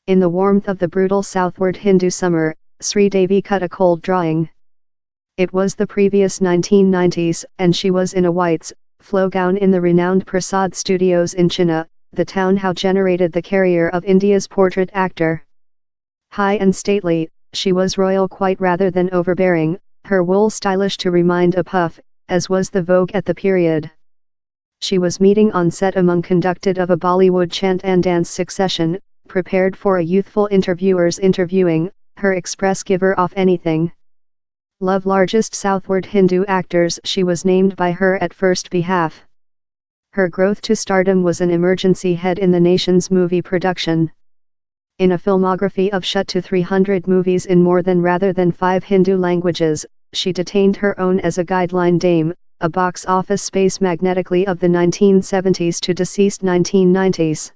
In the warmth of the brutal southward Hindu summer, Sridevi cut a cold drawing. It was the previous 1990s, and she was in a white flow gown in the renowned Prasad Studios in Chennai, the town how generated the career of India's portrait actor. High and stately, she was royal quite rather than overbearing, her wool stylish to remind a puff, as was the vogue at the period. She was meeting on set among conducted of a Bollywood chant and dance succession, prepared for a youthful interviewer's interviewing, her express giver of anything. Love largest southward Hindu actors she was named by her at first behalf. Her growth to stardom was an emergency head in the nation's movie production. In a filmography of shut to 300 movies in more than rather than 5 Hindu languages, she detained her own as a guideline dame, a box office space magnetically of the 1970s to deceased 1990s.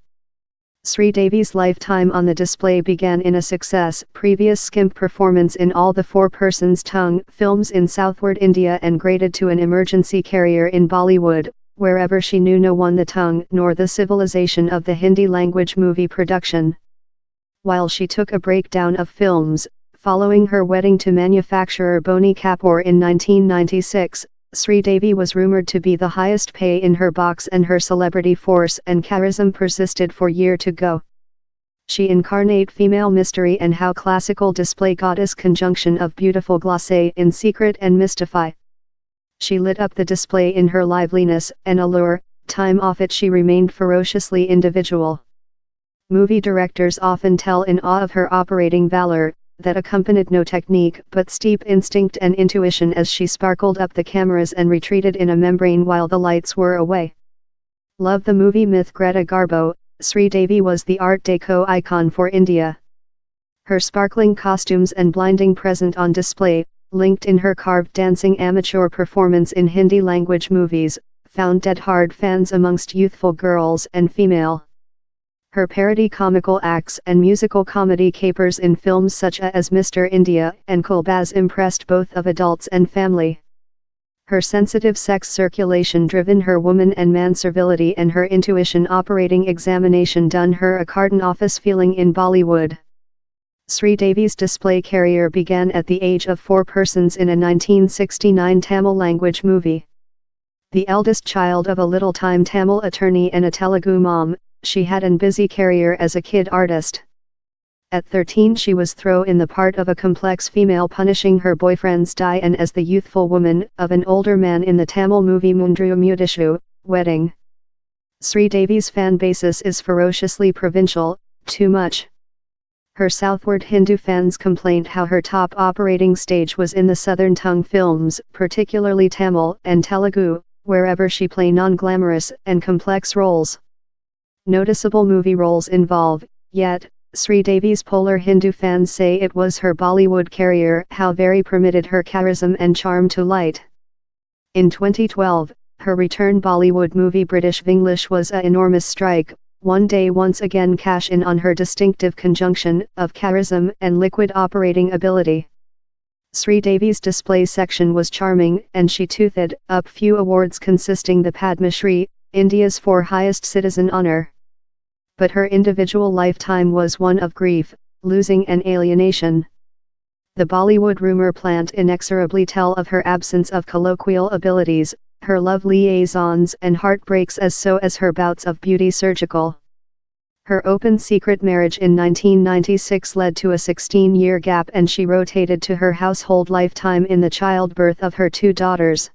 Sridevi's lifetime on the display began in a previous skimp performance in all the four-persons tongue films in southward India and graded to an emergency career in Bollywood, wherever she knew no one the tongue nor the civilization of the Hindi language movie production. While she took a breakdown of films, following her wedding to manufacturer Boney Kapoor in 1996, Sridevi was rumored to be the highest pay in her box and her celebrity force and charism persisted for year to go. She incarnate female mystery and how classical display goddess conjunction of beautiful glacé in secret and mystify. She lit up the display in her liveliness and allure, time off it she remained ferociously individual. Movie directors often tell in awe of her operating valor, that accompanied no technique but steep instinct and intuition as she sparkled up the cameras and retreated in a membrane while the lights were away. Love the movie myth Greta Garbo, Sridevi was the Art Deco icon for India. Her sparkling costumes and blinding present on display, linked in her carved dancing amateur performance in Hindi language movies, found dead-hard fans amongst youthful girls and female. Her parody comical acts and musical comedy capers in films such as Mr. India and Kulbaz impressed both of adults and family. Her sensitive sex circulation driven her woman and man servility and her intuition operating examination done her a carton office feeling in Bollywood. Sridevi's display career began at the age of 4 persons in a 1969 Tamil language movie. The eldest child of a little-time Tamil attorney and a Telugu mom, she had a busy career as a kid artist. At 13 she was thrown in the part of a complex female punishing her boyfriend's die and as the youthful woman of an older man in the Tamil movie Mundru Mudishu, Wedding. Sridevi's fan basis is ferociously provincial, too much. Her southward Hindu fans complained how her top operating stage was in the southern tongue films, particularly Tamil and Telugu, wherever she played non-glamorous and complex roles. Noticeable movie roles involve, yet, Sridevi's polar Hindu fans say it was her Bollywood career how very permitted her charism and charm to light. In 2012, her return Bollywood movie British Vinglish was a enormous strike, one day once again cash in on her distinctive conjunction of charism and liquid operating ability. Sridevi's display section was charming and she toothed up few awards consisting the Padma Shri, India's 4th highest citizen honour. But her individual lifetime was one of grief, losing and alienation. The Bollywood rumor plant inexorably tell of her absence of colloquial abilities, her love liaisons and heartbreaks as her bouts of beauty surgical. Her open secret marriage in 1996 led to a 16-year gap and she rotated to her household lifetime in the childbirth of her 2 daughters.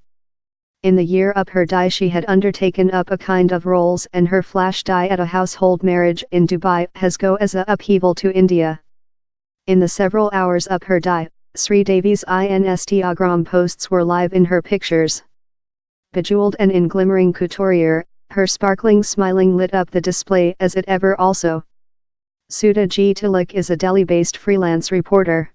In the year up her die she had undertaken up a kind of roles and her flash die at a household marriage in Dubai has go as a upheaval to India. In the several hours up her die, Sridevi's Instagram posts were live in her pictures. Bejeweled and in glimmering couturier, her sparkling smiling lit up the display as it ever also. Sudha G. Tilak is a Delhi-based freelance reporter.